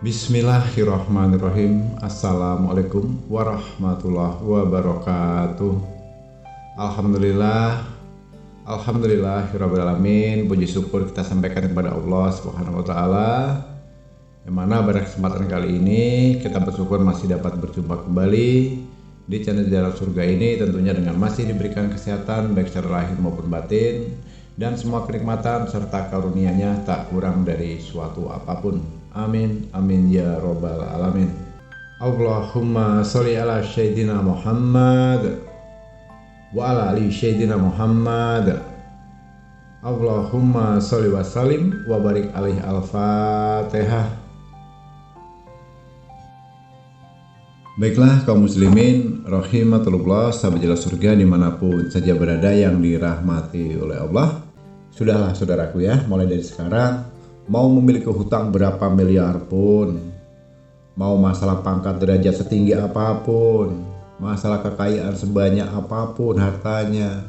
Bismillahirrahmanirrahim. Assalamualaikum warahmatullahi wabarakatuh. Alhamdulillahirrabbilalamin. Puji syukur kita sampaikan kepada Allah Subhanahu wa taala. Yang mana pada kesempatan kali ini kita bersyukur masih dapat berjumpa kembali di channel Jalan Surga ini, tentunya dengan masih diberikan kesehatan baik secara lahir maupun batin, dan semua kenikmatan serta karunia-Nya tak kurang dari suatu apapun. Amin amin ya robbal alamin. Allahumma sholli ala sayyidina Muhammad wa ala ali sayyidina Muhammad. Allahumma sholli wa sallim wa barik alaihi. Al-Fatihah. Baiklah kaum muslimin rahimatullah, sahabat Jalan Surga dimanapun saja berada yang dirahmati oleh Allah. Sudahlah saudaraku ya, mulai dari sekarang mau memiliki hutang berapa miliar pun, mau masalah pangkat derajat setinggi apapun, masalah kekayaan sebanyak apapun hartanya,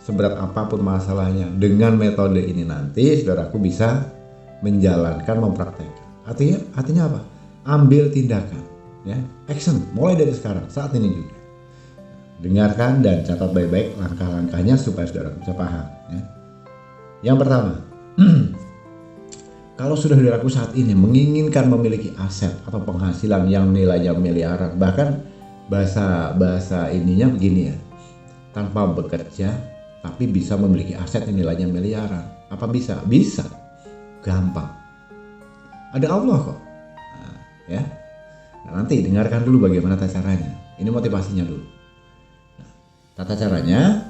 seberat apapun masalahnya, dengan metode ini nanti saudaraku bisa menjalankan, mempraktekkan. Artinya apa? Ambil tindakan, ya, action mulai dari sekarang, saat ini juga. Dengarkan dan catat baik-baik langkah-langkahnya supaya saudara bisa paham, ya. Yang pertama, kalau sudah saudaraku saat ini menginginkan memiliki aset atau penghasilan yang nilainya miliaran, bahkan bahasa ininya begini ya, tanpa bekerja tapi bisa memiliki aset yang nilainya miliaran. Apa bisa? Bisa, gampang. Ada Allah kok. Nah, ya. Nah, nanti dengarkan dulu bagaimana tata caranya. Ini motivasinya dulu. Nah, tata caranya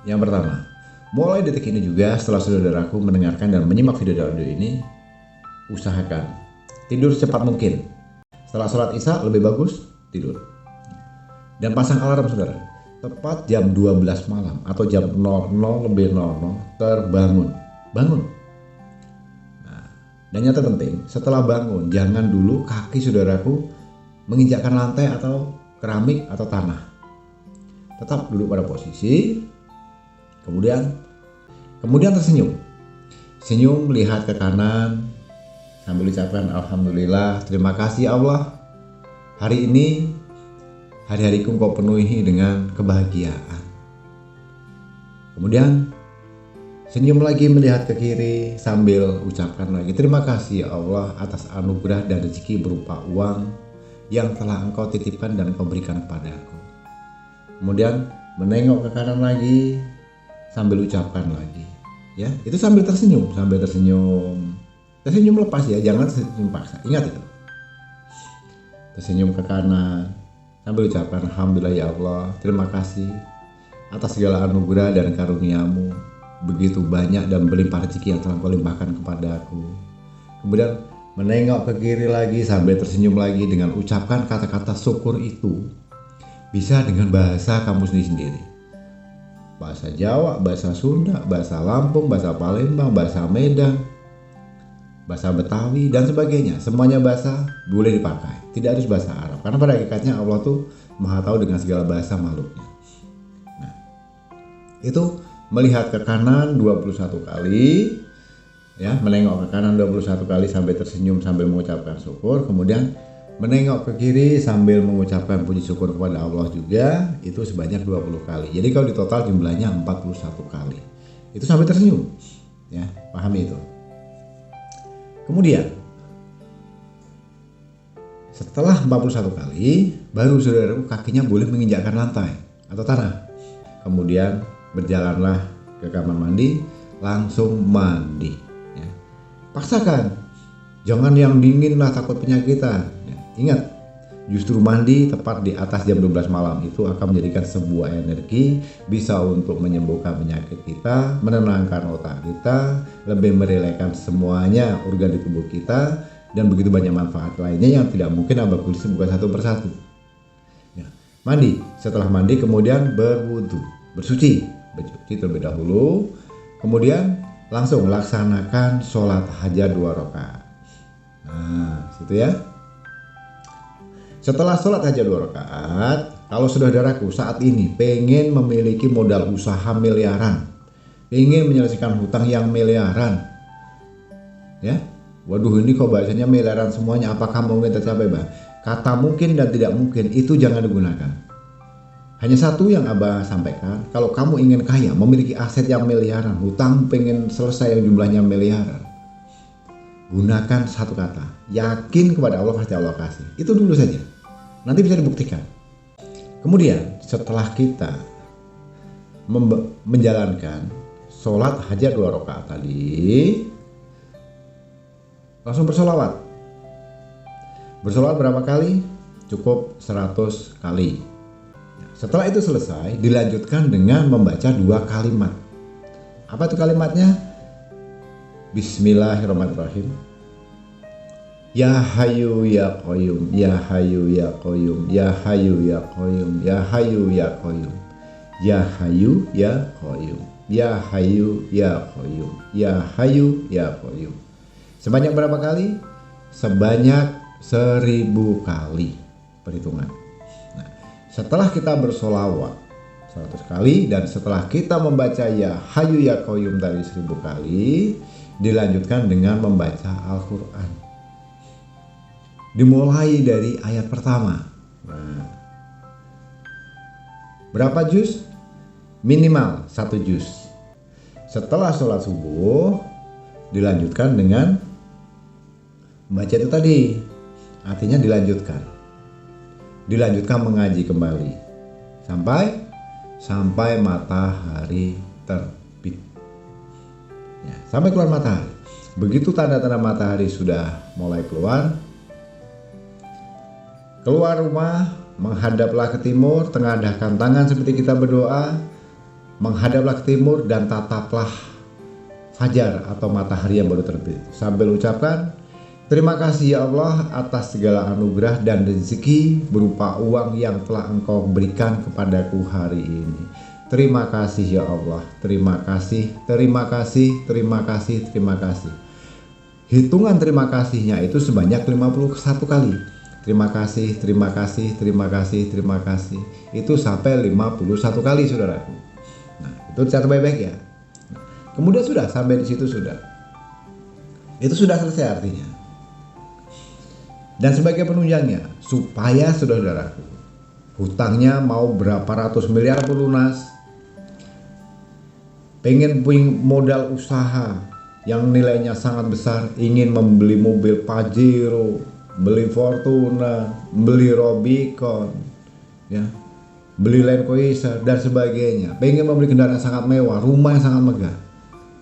yang pertama, mulai detik ini juga setelah saudaraku mendengarkan dan menyimak video ini, usahakan tidur secepat mungkin. Setelah sholat isya lebih bagus tidur. Dan pasang alarm saudara, tepat jam 12 malam atau jam 00:00 terbangun. Bangun. Nah, dan yang terpenting setelah bangun jangan dulu kaki saudaraku menginjakkan lantai atau keramik atau tanah. Tetap duduk pada posisi. Kemudian tersenyum. Senyum melihat ke kanan sambil ucapkan alhamdulillah, terima kasih Allah. Hari ini hari-hariku kau penuhi dengan kebahagiaan. Kemudian senyum lagi melihat ke kiri sambil ucapkan lagi terima kasih ya Allah atas anugerah dan rezeki berupa uang yang telah engkau titipkan dan engkau berikan kepadaku. Kemudian menengok ke kanan lagi sambil ucapkan lagi, ya, itu sambil tersenyum. Tersenyum lepas ya, jangan tersenyum paksa. Ingat itu. Tersenyum ke kanan sambil ucapkan alhamdulillah ya Allah, terima kasih atas segala anugerah dan karunia-Mu begitu banyak dan berlimpah rezeki yang telah Kau limpahkan kepadaku. Kemudian menengok ke kiri lagi sambil tersenyum lagi dengan ucapkan kata-kata syukur itu bisa dengan bahasa kamu sendiri. Bahasa Jawa, bahasa Sunda, bahasa Lampung, bahasa Palembang, bahasa Medan, bahasa Betawi dan sebagainya. Semuanya bahasa boleh dipakai, tidak harus bahasa Arab. Karena pada hakikatnya Allah tuh Maha tahu dengan segala bahasa makhluknya. Nah, itu melihat ke kanan 21 kali, ya, menengok ke kanan 21 kali sampai tersenyum sambil mengucapkan syukur. Kemudian menengok ke kiri sambil mengucapkan puji syukur kepada Allah juga, itu sebanyak 20 kali. Jadi kalau di total jumlahnya 41 kali. Itu sambil tersenyum, ya, pahami itu. Kemudian setelah 41 kali baru saudaraku kakinya boleh menginjakkan lantai atau tanah. Kemudian berjalanlah ke kamar mandi, langsung mandi, ya. Paksakan, jangan yang dingin lah, takut penyakitan, ya. Ingat, justru mandi tepat di atas jam 12 malam itu akan menjadikan sebuah energi, bisa untuk menyembuhkan penyakit kita, menenangkan otak kita, lebih merelakan semuanya organ di tubuh kita, dan begitu banyak manfaat lainnya yang tidak mungkin abang tulis bukan satu persatu, ya. Mandi, setelah mandi kemudian berwudu, bersuci terlebih dahulu, kemudian langsung laksanakan sholat hajat 2 rakaat. Nah, situ ya. Setelah sholat hajat 2 rakaat, kalau saudaraku saat ini pengen memiliki modal usaha miliaran, pengen menyelesaikan hutang yang miliaran, ya, Waduh, ini kok bahasanya miliaran semuanya, apakah mungkin tercapai, Bah? Kata mungkin dan tidak mungkin itu jangan digunakan. Hanya satu yang Abah sampaikan, kalau kamu ingin kaya, memiliki aset yang miliaran, hutang pengen selesai yang jumlahnya miliaran, gunakan satu kata, yakin kepada Allah pasti Allah kasih. Itu dulu saja, nanti bisa dibuktikan. Kemudian setelah kita menjalankan sholat hajat 2 rakaat tadi, langsung bersolawat. Bersolawat berapa kali? Cukup 100 kali. Setelah itu selesai, dilanjutkan dengan membaca 2 kalimat. Apa itu kalimatnya? Bismillahirrahmanirrahim. Ya Hayyu Ya Qayyum, Ya Hayyu Ya Qayyum, Ya Hayyu Ya Qayyum, Ya Hayyu Ya Qayyum, Ya Hayyu Ya Qayyum, Ya Hayyu Ya Qayyum, Ya Hayyu Ya Qayyum. Sebanyak berapa kali? Sebanyak 1000 kali perhitungan. Nah, setelah kita bersolawat 100 kali dan setelah kita membaca Ya Hayyu Ya Qayyum tadi 1000 kali, dilanjutkan dengan membaca Al-Quran. Dimulai dari ayat pertama. Nah, berapa juz? Minimal 1 juz. Setelah sholat subuh, dilanjutkan dengan membaca itu tadi. Artinya dilanjutkan mengaji kembali sampai matahari terbit. Ya, sampai keluar matahari. Begitu tanda-tanda matahari sudah mulai keluar rumah, menghadaplah ke timur, tengadahkan tangan seperti kita berdoa, menghadaplah ke timur dan tataplah fajar atau matahari yang baru terbit. Sambil ucapkan, terima kasih ya Allah atas segala anugerah dan rezeki berupa uang yang telah Engkau berikan kepadaku hari ini. Terima kasih ya Allah, terima kasih, terima kasih, terima kasih, terima kasih. Hitungan terima kasihnya itu sebanyak 51 kali. Terima kasih, terima kasih, terima kasih, terima kasih. Itu sampai 51 kali, saudaraku. Nah, itu catat baik-baik ya. Kemudian sudah sampai di situ sudah. Itu sudah selesai artinya. Dan sebagai penunjangnya, supaya saudaraku, hutangnya mau berapa ratus miliar pun lunas, pengen punya modal usaha yang nilainya sangat besar, ingin membeli mobil Pajero, beli Fortuna, beli Rubicon, ya, beli Land Cruiser dan sebagainya, pengen membeli kendaraan sangat mewah, rumah yang sangat megah,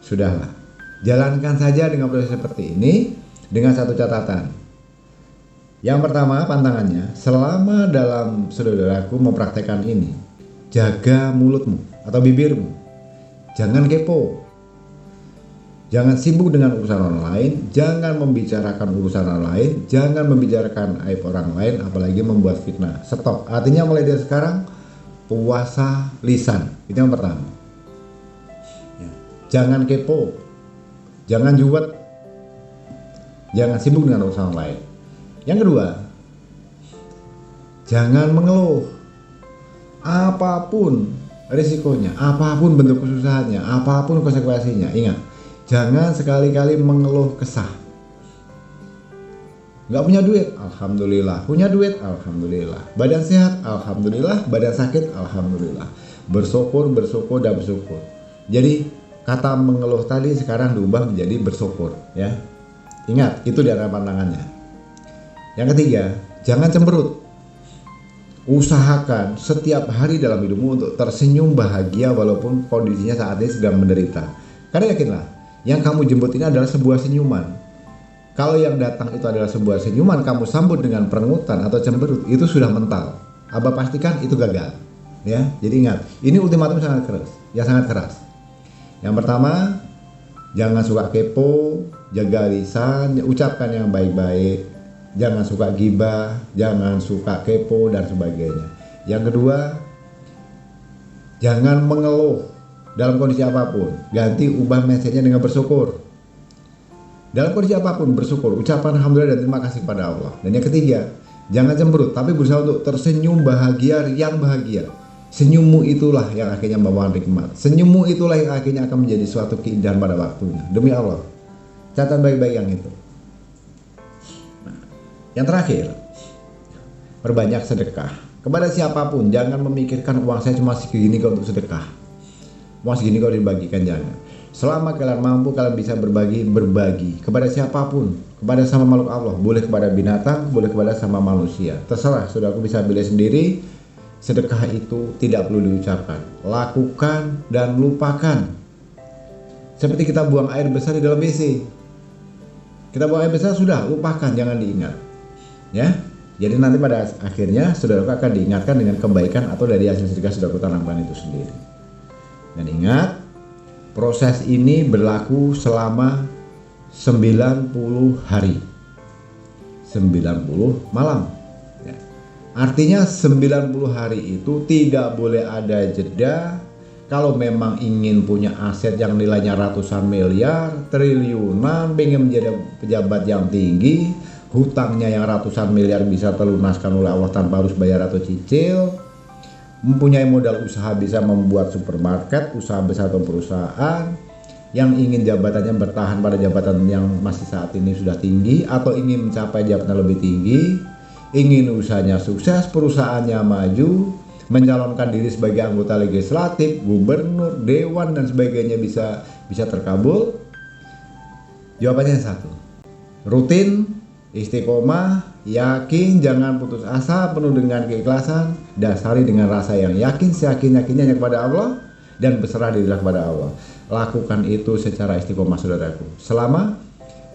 sudahlah, jalankan saja dengan proses seperti ini dengan satu catatan. Yang pertama pantangannya, selama dalam saudaraku mempraktekkan ini, jaga mulutmu atau bibirmu, jangan kepo. Jangan sibuk dengan urusan orang lain, jangan membicarakan urusan orang lain, jangan membicarakan aib orang lain, apalagi membuat fitnah. Stop. Artinya mulai dari sekarang puasa lisan. Itu yang pertama. Ya. Jangan kepo, jangan juwet, jangan sibuk dengan urusan orang lain. Yang kedua, jangan mengeluh. Apapun risikonya, apapun bentuk kesusahannya, apapun konsekuensinya, ingat. Jangan sekali-kali mengeluh kesah. Gak punya duit, alhamdulillah. Punya duit, alhamdulillah. Badan sehat, alhamdulillah. Badan sakit, alhamdulillah. Bersyukur, bersyukur, dan bersyukur. Jadi kata mengeluh tadi sekarang diubah menjadi bersyukur, ya. Ingat, itu di antara pantangannya. Yang ketiga, jangan cemberut. Usahakan setiap hari dalam hidupmu untuk tersenyum bahagia walaupun kondisinya saat ini sedang menderita. Karena yakinlah, yang kamu jemput ini adalah sebuah senyuman. Kalau yang datang itu adalah sebuah senyuman, kamu sambut dengan perengutan atau cemberut, itu sudah mental. Abah pastikan itu gagal. Ya, jadi ingat, ini ultimatum sangat keras, ya sangat keras. Yang pertama, jangan suka kepo, jaga lisan, ucapkan yang baik-baik, jangan suka gibah, jangan suka kepo dan sebagainya. Yang kedua, jangan mengeluh. Dalam kondisi apapun, ganti ubah mindsetnya dengan bersyukur. Dalam kondisi apapun bersyukur, ucapan alhamdulillah dan terima kasih kepada Allah. Dan yang ketiga, jangan cemberut, tapi berusaha untuk tersenyum bahagia, yang bahagia. Senyummu itulah yang akhirnya membawa nikmat. Senyummu itulah yang akhirnya akan menjadi suatu keindahan pada waktunya. Demi Allah, catat baik-baik yang itu. Yang terakhir, perbanyak sedekah. Kepada siapapun, jangan memikirkan uang saya cuma segini kok untuk sedekah. Uang segini kok dibagikan, jangan. Selama kalian mampu, kalian bisa berbagi kepada siapapun, kepada sama makhluk Allah, boleh kepada binatang, boleh kepada sama manusia. Terserah, saudaraku bisa pilih sendiri. Sedekah itu tidak perlu diucapkan, lakukan dan lupakan. Seperti kita buang air besar di dalam WC. Kita buang air besar, sudah, lupakan, jangan diingat. Ya. Jadi nanti pada akhirnya saudaraku akan diingatkan dengan kebaikan atau dari hasil sedekah saudaraku tanamkan itu sendiri. Dan ingat, proses ini berlaku selama 90 hari. 90 malam. Ya. Artinya 90 hari itu tidak boleh ada jeda. Kalau memang ingin punya aset yang nilainya ratusan miliar, triliunan, pengen menjadi pejabat yang tinggi, hutangnya yang ratusan miliar bisa terlunaskan oleh Allah tanpa harus bayar atau cicil, mempunyai modal usaha bisa membuat supermarket, usaha besar atau perusahaan, yang ingin jabatannya bertahan pada jabatan yang masih saat ini sudah tinggi atau ingin mencapai jabatan lebih tinggi, ingin usahanya sukses, perusahaannya maju, mencalonkan diri sebagai anggota legislatif, gubernur, dewan dan sebagainya bisa terkabul. Jawabannya satu, rutin, istiqomah, yakin, jangan putus asa, penuh dengan keikhlasan, dasari dengan rasa yang yakin, seyakin-yakinnya kepada Allah dan berserah dirilah kepada Allah. Lakukan itu secara istiqomah saudaraku selama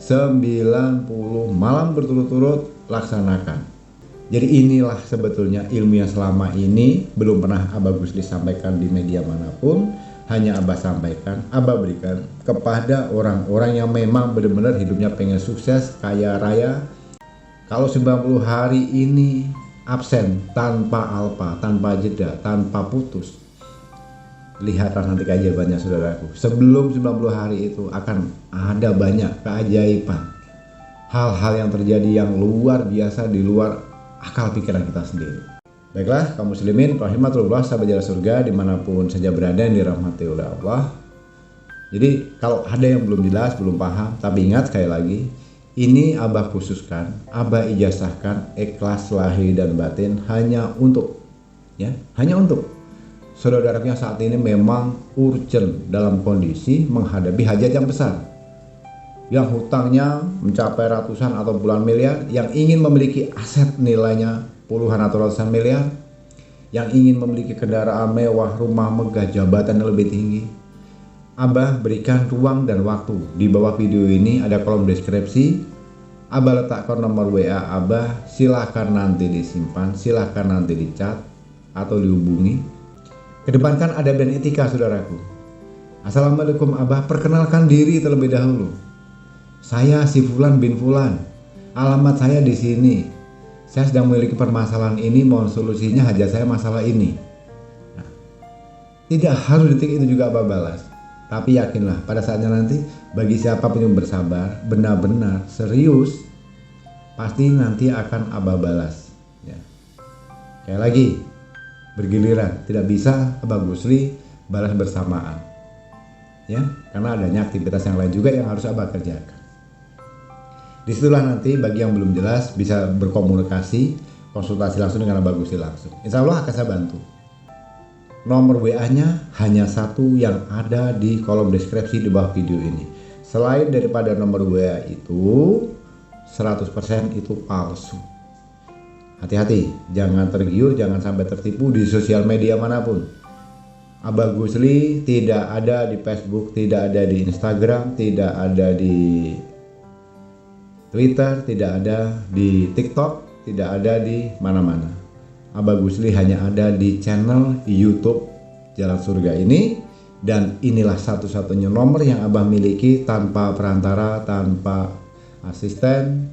90 malam berturut-turut, laksanakan. Jadi inilah sebetulnya ilmu yang selama ini belum pernah Abah Gusli sampaikan di media manapun. Hanya Abah sampaikan, Abah berikan kepada orang-orang yang memang benar-benar hidupnya pengen sukses, kaya raya. Kalau 90 hari ini absen, tanpa alpa, tanpa jeda, tanpa putus, lihatlah nanti keajaibannya saudaraku. Sebelum 90 hari itu akan ada banyak keajaiban, hal-hal yang terjadi yang luar biasa di luar akal pikiran kita sendiri. Baiklah kaum muslimin rahimatullah, sahabat jalan surga dimanapun saja berada yang dirahmati oleh Allah. Jadi kalau ada yang belum jelas, belum paham, tapi ingat sekali lagi, ini Abah khususkan, Abah ijazahkan ikhlas lahir dan batin hanya untuk saudara-saudaraku yang saat ini memang urgent dalam kondisi menghadapi hajat yang besar, yang hutangnya mencapai ratusan atau puluhan miliar, yang ingin memiliki aset nilainya puluhan atau ratusan miliar, yang ingin memiliki kendaraan mewah, rumah megah, jabatan yang lebih tinggi. Abah berikan ruang dan waktu. Di bawah video ini ada kolom deskripsi. Abah letakkan nomor WA Abah, silahkan nanti disimpan, silahkan nanti dicat atau dihubungi. Kedepankan adab dan etika saudaraku. Assalamualaikum Abah, perkenalkan diri terlebih dahulu. Saya si Fulan bin Fulan. Alamat saya di sini. Saya sedang memiliki permasalahan ini, mohon solusinya, hajat saya masalah ini. Nah, tidak harus detik itu juga Abah balas. Tapi yakinlah pada saatnya nanti, bagi siapapun yang bersabar, benar-benar serius, pasti nanti akan Abah balas. Ya. Sekali lagi, bergiliran, tidak bisa Abah Gusli balas bersamaan. Ya, karena adanya aktivitas yang lain juga yang harus Abah kerjakan. Disitulah nanti bagi yang belum jelas bisa berkomunikasi, konsultasi langsung dengan Abah Gusli langsung. Insya Allah akan saya bantu. Nomor WA-nya hanya satu yang ada di kolom deskripsi di bawah video ini. Selain daripada nomor WA itu 100% itu palsu. Hati-hati, jangan tergiur, jangan sampai tertipu di sosial media manapun. Abah Gusli tidak ada di Facebook, tidak ada di Instagram, tidak ada di Twitter, tidak ada di TikTok, tidak ada di mana-mana. Abah Gusli hanya ada di channel YouTube Jalan Surga ini, dan inilah satu-satunya nomor yang Abah miliki tanpa perantara, tanpa asisten,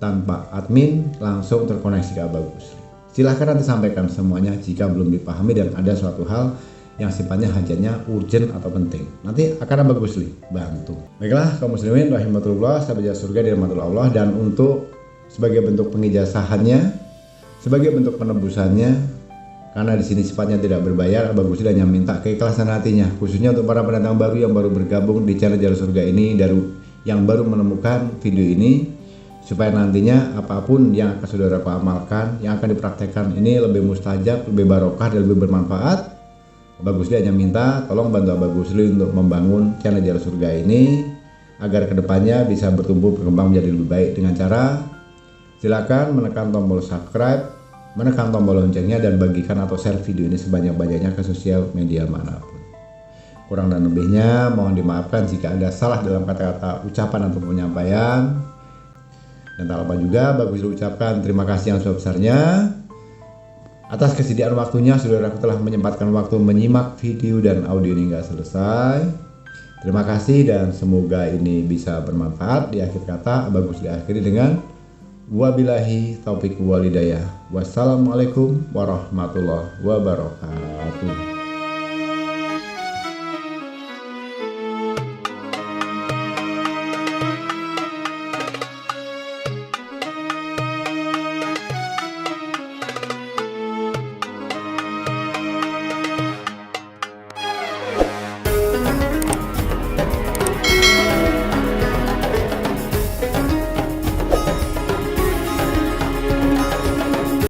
tanpa admin, langsung terkoneksi ke Abah Gusli. Silahkan nanti sampaikan semuanya jika belum dipahami dan ada suatu hal yang sifatnya hajatnya urgent atau penting. Nanti akan Abah Gusli bantu. Baiklah kaum muslimin rahimatullah, sahabat jalan surga dirahmati Allah, dan untuk sebagai bentuk pengijazahannya, sebagai bentuk penebusannya, karena di sini sifatnya tidak berbayar, Abah Gusli hanya minta keikhlasan hatinya, khususnya untuk para pendatang baru yang baru bergabung di channel Jalan Surga ini, yang baru menemukan video ini. supaya nantinya apapun yang akan saudara amalkan, yang akan dipraktekkan ini lebih mustajab, lebih barokah, dan lebih bermanfaat. Abah Gusli hanya minta tolong bantu Abah Gusli untuk membangun channel Jalan Surga ini agar kedepannya bisa bertumbuh berkembang menjadi lebih baik dengan cara silakan menekan tombol subscribe, menekan tombol loncengnya, dan bagikan atau share video ini sebanyak-banyaknya ke sosial media manapun. Kurang dan lebihnya mohon dimaafkan jika ada salah dalam kata-kata, ucapan, atau penyampaian. Dan tak lupa juga bagus diucapkan terima kasih yang sebesar-besarnya atas kesediaan waktunya saudaraku telah menyempatkan waktu menyimak video dan audio ini hingga selesai. Terima kasih dan semoga ini bisa bermanfaat. Di akhir kata Abah Gusli akhiri dengan wabillahi taufiq walhidayah. Wassalamualaikum warahmatullahi wabarakatuh.